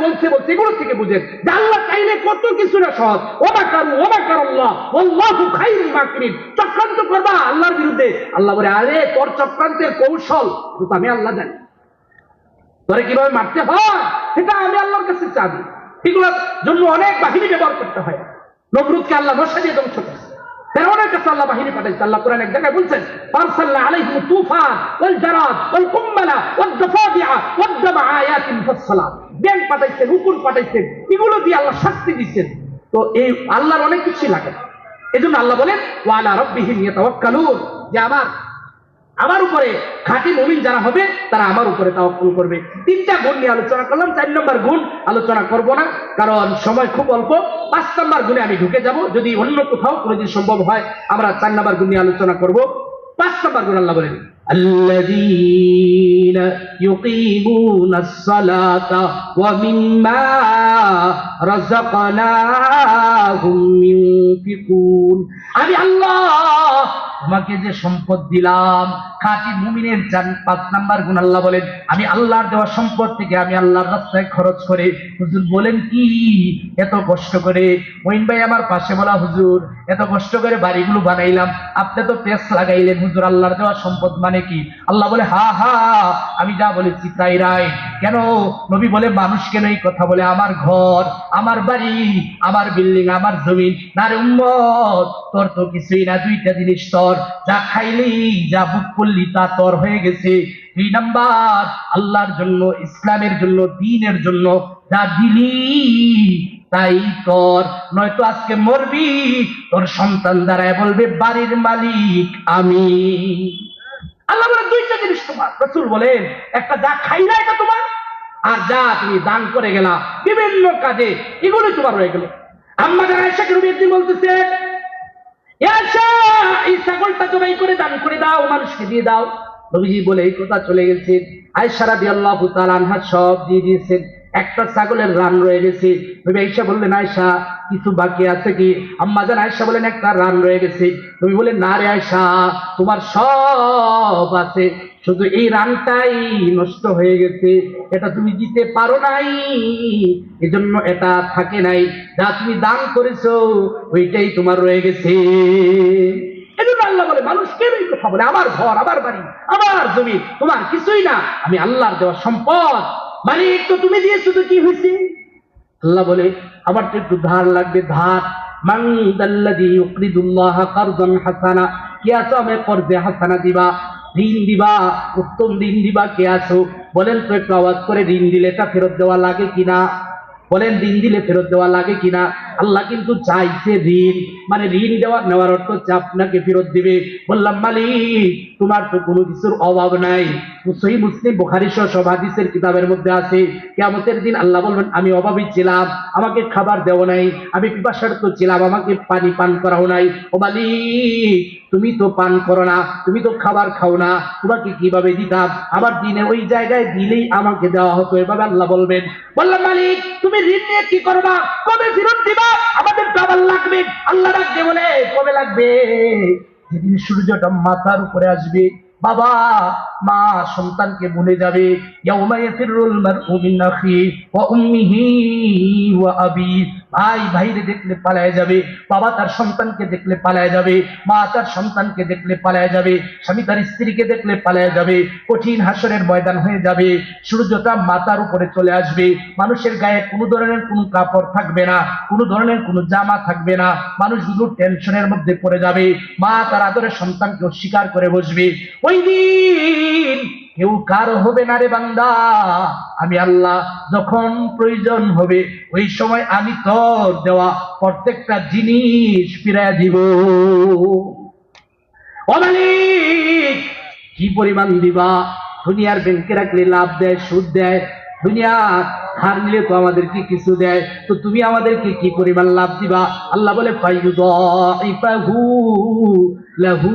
[SPEAKER 1] এগুলো থেকে বুঝেন যে আল্লাহ চাইলে কত কিছু না সহজ। ওয়ামাকারুল্লাহ ওয়াল্লাহু খায়রুল মাকিরিন। চক্রান্ত করবা আল্লাহর বিরুদ্ধে, আল্লাহ বলে আরে তোর চক্রান্তের কৌশল কিন্তু আমি আল্লাহ জানি, তোরে কিভাবে মারতে হয় সেটা আমি আল্লাহর কাছে চাবি। এগুলোর জন্য অনেক বাহিনী ব্যবহার করতে হয়। নমরুদকে আল্লাহ বর্ষা দিয়ে ধ্বংস করছে, ফেরাউনের কাছে আল্লাহ বাহিনী পাঠাইছে। আল্লাহ কোরআন এক জায়গায় বলছেন ফারসালনা আলাইহিম তুফান ওয়াল জারাদ ওয়াল কুম্মালা ওয়াদ দাফাদিআ ওয়াদ দাম আয়াতিন মুফাসসালাত। ব্যাঙ পাঠাইছেন, উকুন পাঠাইছেন, এগুলো দিয়ে আল্লাহ শাস্তি দিচ্ছেন। তো এই আল্লাহর অনেক কিছু লাগে, এজন্য আল্লাহ বলেন ওয়া আলা রাব্বিহিম ইয়াতাওয়াক্কালুন, যে আমার উপরে খাঁটি মুমিন যারা হবে তারা আমার উপরে তাওয়াক্কুল করবে। তিনটা গুণ নিয়ে আলোচনা করলাম, 4 নম্বর গুণ আলোচনা করব না কারণ সময় খুব অল্প। 5 নম্বর গুণে আমি ঢুকে যাব, যদি অন্য কোথাও কোনোদিন সম্ভব হয় আমরা 4 নম্বর গুণ নিয়ে আলোচনা করব। 5 নম্বর গুণ আল্লাহ বলেন আল্লাযীনা ইউকিমুনাস সালাতা ওয়া মিম্মা রাযাকনাহুম ইউনফিকুন। আমি আল্লাহ তোমাকে যে সম্পদ দিলাম খাঁটি মুমিনের 5 নাম্বার গুণ আল্লাহ বলেন আমি আল্লাহর দেওয়া সম্পদ থেকে আমি আল্লাহর রাস্তায় খরচ করে। হুজুর বলেন কি এত কষ্ট করে? মঈন ভাই আমার পাশে বলা হুজুর এত কষ্ট করে বাড়িগুলো বানাইলাম, আপনি তো পেস লাগাইলেন, হুজুর আল্লাহর দেওয়া সম্পদ মানে কি? আল্লাহ বলে হা হা আমি যা বলেছি তাই রাই। কেন নবী বলে মানুষ কেন এই কথা বলে? আমার ঘর, আমার বাড়ি, আমার বিল্ডিং, আমার জমিন। না রে উম্মত, তোর তো কিছুই না, 2টা জিনিস তোর, যা খাইলি যা বুক করলি তা তোর হয়ে গেছে। 2 নাম্বার আল্লাহর জন্য, ইসলামের জন্য, দ্বীনের জন্য যা দিলি তাই তোর, নয়তো আজকে মরবি তোর সন্তান দাঁড়ায় বলবে বাড়ির মালিক আমি। আল্লাহ বলে 2টা জিনিস তোমার। রাসূল বলেন একটা যা খাইলা এটা তোমার, আর যা তুমি দান করে গেলা বিভিন্ন কাজে এগুলো তোমার হয়ে গেল। আম্মা আয়েশা কে নবী একদিন বলতেছে আয়েশা এই ছাগলটা জবাই করে দান করে দাও, মানুষকে দিয়ে দাও। নবীজি বলে এই কথা চলে গেছে। আয়েশা রাদিয়াল্লাহু তাআলা আনহা সব দিয়ে দিয়েছেন, একটা ছাগলের রান রয়ে গেছে। নবী আয়েশা বললেন আয়েশা কিছু বাকি আছে কি? আম্মা জান আয়েশা বলেন একটা রান রয়ে গেছে। নবী বলেন না রে আয়েশা তোমার সব আছে, শুধু এই রানটাই নষ্ট হয়ে গেছে, এটা তুমি দিতে পারো নাই, এজন্য এটা থাকে নাই, যা তুমি দান করেছো ওইটাই তোমার রয়ে গেছে। এজন্য আল্লাহ বলে মানুষ কেন এই কথা বলে? আমার ঘর, আমার বাড়ি, আমার জমি তোমার কিছুই না, আমি আল্লাহর দেওয়া সম্পদ, মালিক তো তুমি দিয়েছো, তো কি হয়েছে? আল্লাহ বলে আমার তো একটু ধার লাগবে, ধার। মান দাল্লাযী ইউকরিদুল্লাহ কারদান হাসানা, কে আছো আমি কর্জে হাসানা দিবা, ঋণ দিবা, উত্তম ঋণ দিবা, কে আছো? বলেন তো একটু আওয়াজ করে, ঋণ দিলে এটা ফেরত দেওয়া লাগে কিনা? বলেন ঋণ দিলে ফেরত দেওয়া লাগে কিনা? আল্লাহ কিন্তু চাইছে ঋণ, মানে ঋণ নেওয়ার অর্থ হচ্ছে আপনাকে ফেরত দিবে। বললাম মালিক তোমার তো কোনো কিছুর অভাব নাই। সহিহ মুসলিম, বুখারী সহ সব হাদিসের কিতাবের মধ্যে আছে কিয়ামতের দিন আল্লাহ বলবেন আমি অভাবী ছিলাম, আমাকে খাবার দেওয়া নাই, আমি পিপাসার্ত ছিলাম, আমাকে পানি পান করাও নাই। ও মালিক তুমি তো পান করো না, তুমি তো খাবার খাও না, তোমাকে কিভাবে দিতাম? আমার দিনে ওই জায়গায় দিলেই আমাকে দেওয়া হতো। এভাবে আল্লাহ বলবেন। বললাম মালিক তুমি ঋণ নিয়ে কি করবা, কবে ফেরত দিবা? আমাদের তো আবার লাগবে। আল্লাহ ডাকবে বলে কবে লাগবে? যেদিন সূর্যটা মাথার উপরে আসবে, বাবা মা সন্তানকে ভুলে যাবে। ইয়াউমা ইয়াফিরুল মারউ মিন আখি ওয়া উম্মিহি ওয়া আবি, ভাই ভাইরে দেখলে পালায় যাবে, বাবা তার সন্তানকে দেখলে পালায় যাবে, মা তার সন্তানকে দেখলে পালায় যাবে, স্বামী তার স্ত্রীকে দেখলে পালায় যাবে। কঠিন হাসরের ময়দান হয়ে যাবে, সূর্যটা মাথার উপরে চলে আসবে, মানুষের গায়ে কোনো ধরনের কোনো কাপড় থাকবে না, কোনো ধরনের কোনো জামা থাকবে না, মানুষগুলো টেনশনের মধ্যে পড়ে যাবে। মা তার আদরের সন্তানকে অস্বীকার করে বসবে। ওই দিন কেউ কারো হবে না রে বান্দা, আমি আল্লাহ যখন প্রয়োজন হবে ওই সময় আমি তোর দেওয়া প্রত্যেকটা জিনিস ফিরাইয়া দিব। ও মালিক কি পরিমাণ দিবা? দুনিয়ার ব্যাংকে রাখলে লাভ দেয়, সুদ দেয়, দুনিয়া ধার নিলে তো আমাদেরকে কিছু দেয়, তো তুমি আমাদেরকে কি পরিমাণ লাভ দিবা? আল্লাহ বলে ফায়ুদাইফাহু লাহু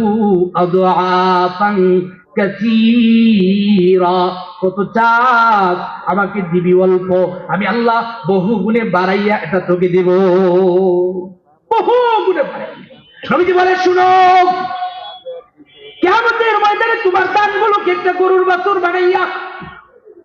[SPEAKER 1] আদআফান কাসীরা, কত চাস আমাকে দিবি অল্প, আমি আল্লাহ বহু গুণে বাড়াইয়া এটা তোকে দেব, বহু গুণে বাড়াইয়া। নবীজি বলে শুনো কিয়ামতের ময়দানে তোমার দানগুলোকে একটা গরুর বাছুর বানাইয়া,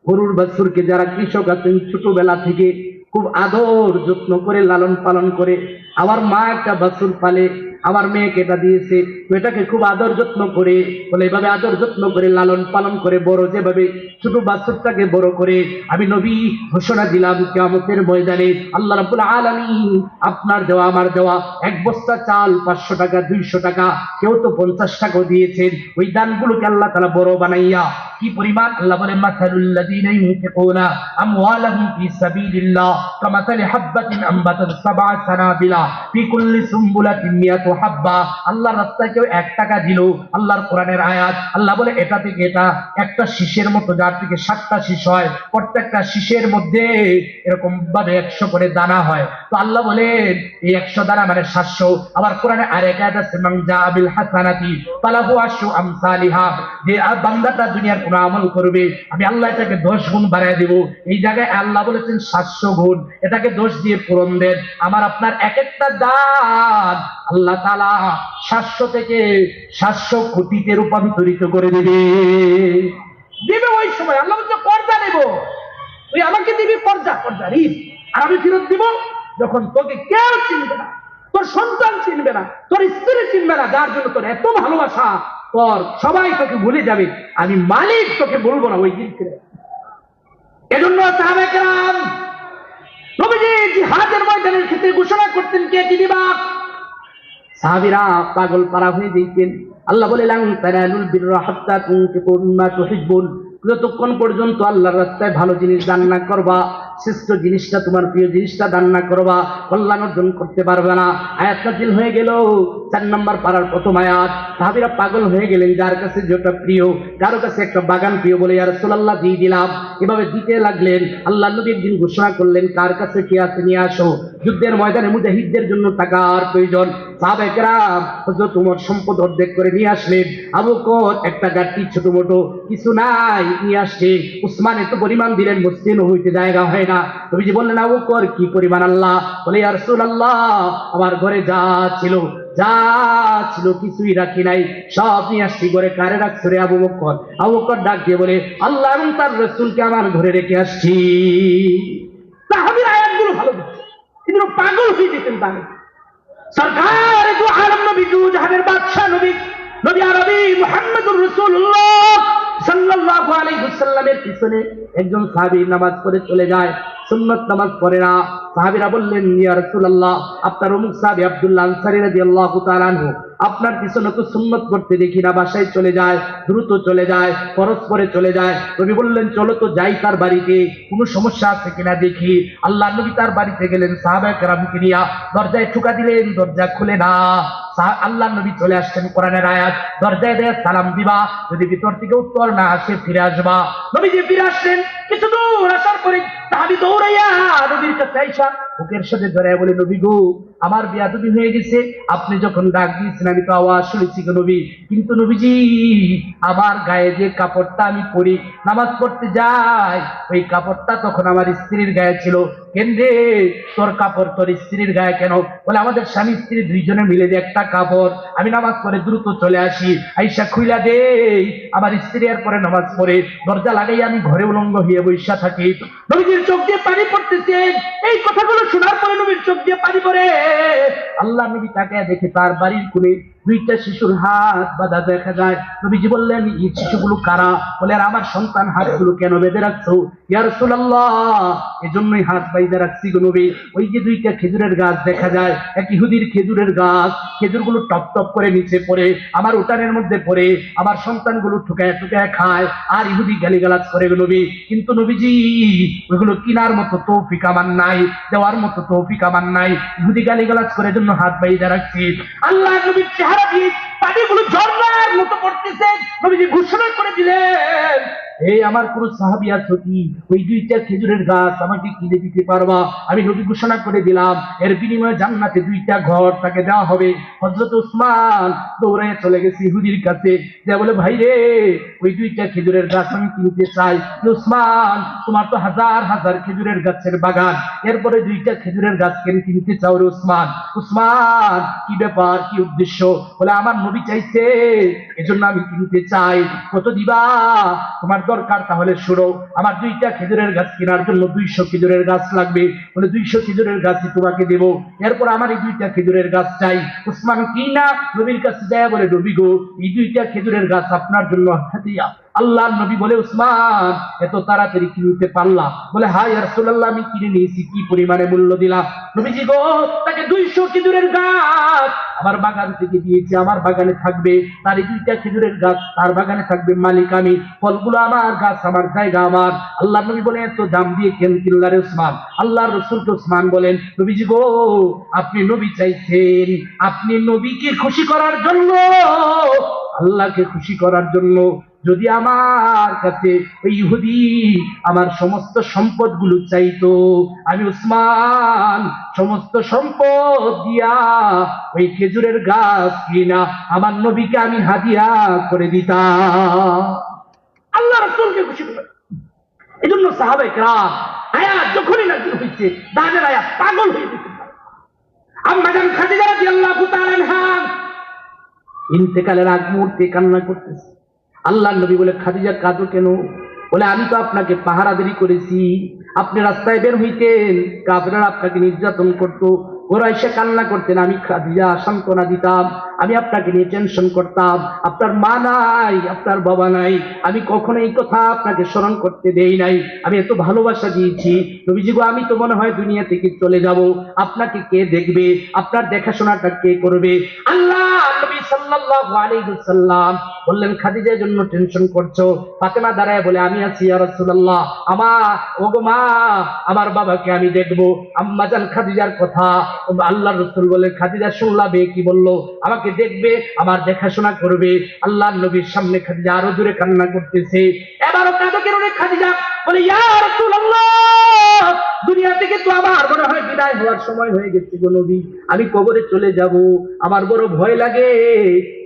[SPEAKER 1] গরুর বাছুরকে যারা কৃষক আছেন ছোটবেলা থেকে খুব আদর যত্ন করে লালন পালন করে, আমার মা একটা বাছুর পালে, আমার মেয়েকে এটা দিয়েছে, তো এটাকে খুব আদর যত্ন করে, বলে এভাবে আদর যত্ন করে লালন পালন করে বড়, যেভাবে ছোট বাছুরটাকে বড় করে, আমি নবী ঘোষণা দিলাম কিয়ামতের ময়দানে আল্লাহ রাব্বুল আলামিন আপনার দেওয়া আমার দেওয়া এক বস্তা চাল 500 টাকা 200 টাকা, কেউ তো 50 টাকাও দিয়েছেন, ওই দানগুলোকে আল্লাহ তাআলা বড় বানাইয়া কি পরিমাণ, আল্লাহ বলেন মাসালুল্লাযীনা ইউনফিকুনা আমওয়ালাহুম ফি সাবিলিল্লাহ কামাসালি হাববাতিন আনবাতাত সাবআ সানাবিলা ফি কুল্লি সুমবুলাতিন মিয়াতু হাব্বা। আল্লাহর রাস্তায় কেউ 1 টাকা দিল, আল্লাহর কোরআনের আয়াত, আল্লাহ বলে এটা থেকে এটা একটা শীষের মতো, যার থেকে 7টা শীষ হয়, প্রত্যেকটা শীষের মধ্যে এরকম ভাবে 100 করে দানা হয়। তো আল্লাহ বলেন এই 100 দানা মানে 700। আবার কোরআনে আরেক আয়াত আছে মান জাবিল হাসানাতি ফালাহু আশরু আমসালিহা, যে বান্দাটা দুনিয়ার কোন আমল করবে আমি আল্লাহ এটাকে 10 গুণ বাড়ায় দেব। এই জায়গায় আল্লাহ বলেছেন 700 গুণ, এটাকে 10 দিয়ে পূরণ দেন। আমার আপনার এক একটা দান আল্লাহ তাআলা 700 থেকে 700 কোটিতে রূপান্তরিত করে দেবে। দিবে ওই সময় আল্লাহ বলছে কর্জা নেব, তুই আমাকে দিবি কর্জা, কর্জা ঋণ, আর আমি ফেরত দিব যখন তোকে কেউ চিনবে না, তোর সন্তান চিনবে না, তোর স্ত্রী চিনবে না, যার জন্য তোর এত ভালোবাসা, তোর সবাই তোকে ভুলে যাবে, আমি মালিক তোকে বলবো না ওই দিন ফিরে। এজন্য সাহাবায়ে কেরাম নবীজি জিহাদের ময়দানের ক্ষেত্রে ঘোষণা করতেন কে কি দিবা, সাহাবীরা পাগল পারা হয়ে যেতেন। আল্লাহ বলে লান তানালুল বিররা হাত্তা তুনফিকু মিম্মা তুহিব্বুন, যতক্ষণ পর্যন্ত আল্লাহর রাস্তায় ভালো জিনিস দান না করবা, শ্রেষ্ঠ জিনিসটা তোমার প্রিয় জিনিসটা দান না করবা, কল্যাণ অর্জন করতে পারবে না। আয়াত নাযিল হয়ে গেল 4 নম্বর পারার প্রথম আয়াত। সাহাবীরা পাগল হয়ে গেলেন, যার কাছে যেটা প্রিয়, কারো কাছে একটা বাগান প্রিয় বলে ইয়া রাসূলুল্লাহ দিয়ে দিলাম, এভাবে দিতে লাগলেন। আল্লাহ নবী একদিন ঘোষণা করলেন কার কাছে কি আছে নিয়ে আসো, যুদ্ধের ময়দানে মুজাহিদদের জন্য টাকার প্রয়োজন। সাহাবায়ে কেরাম হযরত ওমর সম্পদ অর্ধেক করে নিয়ে আসলেন, আবু বকর একটা গাড়ি ছোট মোটো কিছু নাই নিয়ে আসছে, উসমান এত পরিমাণ দিলেন মসজিদ হইতে জায়গা হয় না। নবীজি বললেন আবু বকর কি পরিমাণ? আল্লাহ বলে ইয়া রাসূলুল্লাহ আমার ঘরে যা ছিল কিছুই রাখি নাই, সব নিয়ে আসছি। ঘরে কারে রাখছো রে আবু বকর? আবু বকর ডাক দিয়ে বলে আল্লাহ এবং তার রাসূলকে আমার ঘরে রেখে আসছি। সাহাবীর আয়াতগুলো ভালো দিচ্ছে, কিন্তু পাগল হয়ে যেতেন তাহলে। সরকার দু আলম নবী, দু জাহানের বাদশা নবী, নবী আরবি মুহাম্মদুর রাসূলুল্লাহ সাল্লাল্লাহু আলাইহি ওয়াসাল্লামের পিছনে একজন সাহাবী নামাজ পড়ে চলে যায়, সুন্নাত নামাজ পড়ে না। সাহাবীরা বললেন ইয়া রাসূলুল্লাহ আপনার অমুক সাহাবী আব্দুল্লাহ আনসারী রাদিয়াল্লাহু তাআলা আনহু আপনার পিছনে তো সুন্নাত করতে দেখি না, বাসায় চলে যায়, দ্রুত চলে যায়, পরস্পরে চলে যায়। নবী বললেন চলো তো যাই তার বাড়িতে, কোনো সমস্যা আছে কিনা দেখি। আল্লাহ নবী তার বাড়িতে গেলেন, সাহাবায়ে কেরামকে নিয়ে দরজায় ঠুকা দিলেন, দরজা খুলে না। আল্লাহ নবী চলে আসছেন, কোরআনের আয়াত, দরজায় দিয়ে সালাম দিবা, যদি ভিতর থেকে উত্তর না আসে ফিরে আসবা। নবীজি ফিরে আসলেন, কিছু দূর আসার পরে সাহাবী দৌড়াইয়া নবীর কাছে আইসা বুকের সাথে ধরে বলে নবী গো আমার বেয়াদবি হয়ে গেছে, আপনি যখন ডাক দিয়েছেন আমি তো আওয়াজ শুনেছি গো নবী, কিন্তু নবীজি আমার গায়ে যে কাপড়টা আমি পরি নামাজ পড়তে যাই, ওই কাপড়টা তখন আমার স্ত্রীর গায়ে ছিল। কেন রে তোর কাপড় তোর স্ত্রীর গায়ে কেন? বলে আমাদের স্বামী স্ত্রী দুইজনে মিলে যে একটা কাপড়, আমি নামাজ পড়ে দ্রুত চলে আসি, আইসা খুইলা দেই, আমার স্ত্রী এর পরে নামাজ পড়ে দরজা লাগাই আমি ঘরে উলঙ্গ হয়ে বৈশা থাকি। নবীজির চোখ দিয়ে পানি পড়তেছে, এই কথাগুলো শোনার পরে নবীর চোখ দিয়ে পানি পড়ে। আল্লাহ নবী তাকে দেখে তার বাড়ির কোণে 2টা শিশুর হাত বাঁধা দেখা যায়। নবীজি বললেন এই শিশুগুলো কারা? বলে আর আমার সন্তান হাতগুলো কেন বেঁধে রাখছো? ইয়া রাসূলুল্লাহ এজন্যই হাত বাইধা রাখছি গো নবী। ওই যে 2টা খেজুরের গাছ দেখা যায়, এক ইহুদির খেজুরের গাছ, খেজুরগুলো টপ টপ করে নিচে পড়ে আমার উঠানের মধ্যে পড়ে আমার সন্তানগুলো ঠুকায় ঠুকায় খায়, আর ইহুদি গালিগালাজ করে গো নবী। কিন্তু নবীজি ওইগুলো কিনার মতো তৌফিক আমার নাই, দেওয়ার মতো তৌফিক আমার নাই, ইহুদি গালিগালাজ করে জন্য হাত বাইধা রাখছি। আল্লাহ নবীর চেহারা দিয়ে পানিগুলো ঝর্ণার মতো পড়তেছে। নবীজি ঘোষণা করে দিলেন এই আমার কোন সাহাবী আছো কি ওই দুইটা খেজুরের গাছ আমাকে কিনে দিতে পারবা? আমি নবী ঘোষণা করে দিলাম এর বিনিময়ে জান্নাতে দুইটা ঘর তাকে দেওয়া হবে। হযরত উসমান দৌড়ে চলে গেছে ইহুদির কাছে, যা বলে ভাই রে ওই দুইটা খেজুরের গাছ আমি কিনতে চাই। উসমান তোমার তো হাজার হাজার খেজুরের গাছের বাগান, এরপরে দুইটা খেজুরের গাছ কেন কিনতে চাও রে উসমান? উসমান কি ব্যাপার, কি উদ্দেশ্য? বলে আমার নবী চাইছে এজন্য আমি কিনতে চাই। কত দিবা? তোমার দরকার তাহলে শুনো, আমার দুইটা খেজুরের গাছ কেনার জন্য 200 খেজুরের গাছ লাগবে। বলে 200 খেজুরের গাছই তোমাকে দেব। এরপর আমার এই দুইটা খেজুরের গাছ চাই। উসমান কি না নবীর কাছে যায় বলে নবী গো এই দুইটা খেজুরের গাছ আপনার জন্য হাদিয়া। আল্লাহ নবী বলে উসমান এত তাড়াতাড়ি কিনতে পারলা? বলে হ্যাঁ ইয়া রাসূলুল্লাহ আমি কিনে নিয়েছি। কি পরিমাণে মূল্য দিলাম? নবীজি গো তাকে 200 খেজুরের গাছ আমার বাগান থেকে দিয়েছে, আমার বাগানে থাকবে। তার এই দুইটা খেজুরের গাছ তার বাগানে থাকবে, মালিক আমি, ফলগুলো আমার, গাছ আমার, জায়গা আমার। আল্লাহ নবী বলেন এত দাম দিয়ে কেন কিনলা রে উসমান? আল্লাহ রসুল উসমান বলেন নবীজি গো আপনি নবী চাইছেন, আপনি নবীকে খুশি করার জন্য, আল্লাহকে খুশি করার জন্য যদি আমার কাছে ওই ইহুদি আমার সমস্ত সম্পদ গুলো চাইতো, আমি উসমান সমস্ত সম্পদ দিয়া ওই খেজুরের গাছ কিনা আমার নবীকে আমি হাদিয়া করে দিতাম। আল্লাহ রাসূলকে খুশি করে। এই জন্য সাহাবায়ে কেরাম আয়াত যখনই নাযিল হয়েছে দানের আয়াত পাগল হয়ে গেছে। আম্মা জান খাদিজা রাদিয়াল্লাহু তাআলা আনহা ইন্তেকালের আগ মুহূর্তে কান্না করতেছে। আল্লাহ নবী বলে খাদিজা কাঁদো কেন? বলে আমি তো আপনাকে পাহারাদারি করেছি, আপনি রাস্তায় বের হইতেন কাফেররা আপনাকে নির্যাতন করতো, ওরা এসে কান্না করতেন, আমি খাদিজা সান্ত্বনা দিতাম, আমি আপনাকে নিয়ে টেনশন করতাম। আপনার মা নাই, আপনার বাবা নাই, আমি কখনো এই কথা আপনাকে স্মরণ করতে দেই নাই, আমি এত ভালোবাসা দিয়েছি। নবীজি গো আমি তো মনে হয় দুনিয়া থেকে চলে যাব, আপনাকে কে দেখবে, আপনার দেখাশোনাটা কে করবে? আল্লাহ নবী সাল্লাল্লাহু আলাইহি ওয়াসাল্লাম বললেন খাদিজার জন্য টেনশন করছো? ফাতেমা দাঁড়ায় বলে আমি আছি ইয়া রাসূলুল্লাহ, ওগো মা আমার বাবাকে আমি দেখবো। আম্মা জান খাদিজার কথা আল্লাহ রাসূল বলে খাদিজা শুনলা বে কি বললো? আমাকে দেখবে, আমার দেখাশোনা করবে। আল্লাহ নবীর সামনে খাদিজা আরো জোরে কান্না করতেছে। এবারও কাঁদো কেন রে খাদিজা? বলে ইয়া রাসূলুল্লাহ দুনিয়া থেকে তো আমার মনে হয় বিদায় হওয়ার সময় হয়ে গেছে গো নবী, আমি কবরে চলে যাব, আমার বড় ভয় লাগে,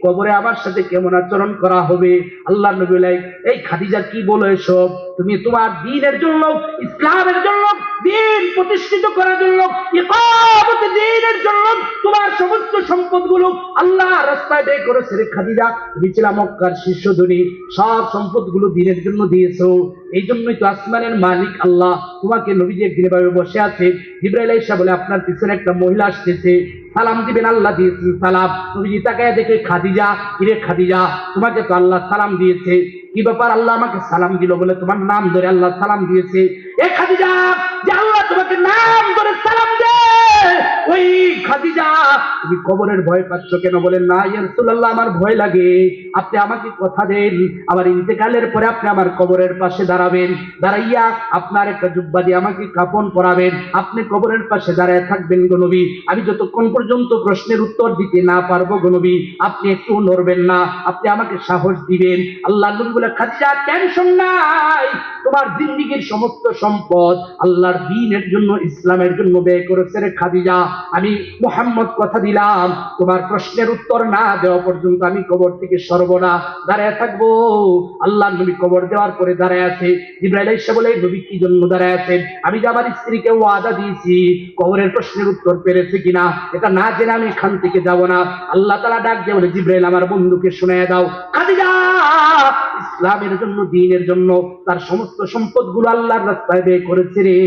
[SPEAKER 1] কবরে আমার সাথে কেমন আচরণ করা হবে। আল্লাহ নবী বলে এই খাদিজা কি বলো এসব? তুমি তোমার দ্বীনের জন্য, ইসলামের জন্য, দ্বীন প্রতিষ্ঠিত করার জন্য, ইকামতে দ্বীনের জন্য তোমার সমস্ত সম্পদগুলো আল্লাহ রাস্তায় ব্যয় করেছে রে খাদিজা। তুমি ছিলা মক্কার শীর্ষধনী, সব সম্পদগুলো দ্বীনের জন্য দিয়েছো। এই জন্যই তো আসমানের মালিক আল্লাহ তোমাকে নবীজি একদিন ভাবে বসে আছে, জিবরাইল আইসা বলে আপনার পিছনে একটা মহিলা আসতেছে, সালাম দিবেন, আল্লাহ দিয়েছেন সালাম। নবীজি তাকায় দেখে খাদিজা, কিরে খাদিজা তোমাকে তো আল্লাহ সালাম দিয়েছে, কি ব্যাপার আল্লাহ আমাকে সালাম দিল? বলে তোমার নাম ধরে আল্লাহ সালাম দিয়েছে। এ খাদিজা যে আল্লাহ তোমাকে নাম ধরে সালাম দেয়, ওই খাদিজা তুমি কবরের ভয় পাচ্ছ কেন? বলেন না ইয়া রাসূলুল্লাহ আমার ভয় লাগে, আপনি আমাকে কথা দেন আমার ইন্তেকালের পরে আপনি আমার কবরের পাশে দাঁড়াবেন, দাঁড়াইয়া আপনার একটা জুব্বা দিয়ে আমাকে কাফন পরাবেন, আপনি কবরের পাশে দাঁড়ায় থাকবেন গো নবী, আমি যতক্ষণ পর্যন্ত প্রশ্নের উত্তর দিতে না পারবো গো নবী আপনি একটু নড়বেন না, আপনি আমাকে সাহস দিবেন। আল্লাহ নবী বলে খাদিজা টেনশন নাই, তোমার জিন্দেগীর সমস্ত সম্পদ আল্লাহর দ্বীনের জন্য, ইসলামের জন্য ব্যয় করেছে রে খাদিজা। আমি মুহাম্মদ কথা দিলাম তোমার প্রশ্নের উত্তর না দেওয়া পর্যন্ত আমি কবর থেকে সরব না, দাঁড়ায় থাকবো। আল্লাহ নবী কবর দেওয়ার পরে দাঁড়ায় আছে। জিবরাইল এসে বলে নবী কি জন্য দাঁড়ায় আছেন? আমি যে আমার স্ত্রীকে ওয়াদা দিয়েছি কবরের প্রশ্নের উত্তর পেরেছে কিনা এটা না জেনে আমি এখান থেকে যাব না। আল্লাহ তাআলা ডাক দিয়ে বলে জিবরাইল আমার বন্ধুকে শুনিয়ে দাও, খাদিজা ইসলামের জন্য, দ্বীনের জন্য তার সমস্ত সম্পদগুলো আল্লাহর রাস্তায় ব্যয় করেছে রে।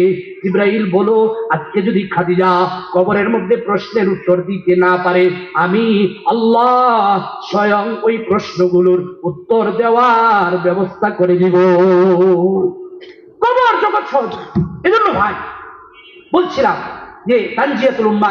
[SPEAKER 1] জিবরাইল বলো আজকে যদি খাদিজা কবরের মধ্যে প্রশ্নের উত্তর দিতে না পারে, আমি আল্লাহ স্বয়ং ওই প্রশ্নগুলোর উত্তর দেওয়ার ব্যবস্থা করে দিব। কবর জগৎ সহজ। এজন্য ভাই বলছিলাম যে তানজিয়াতুল উম্মাহ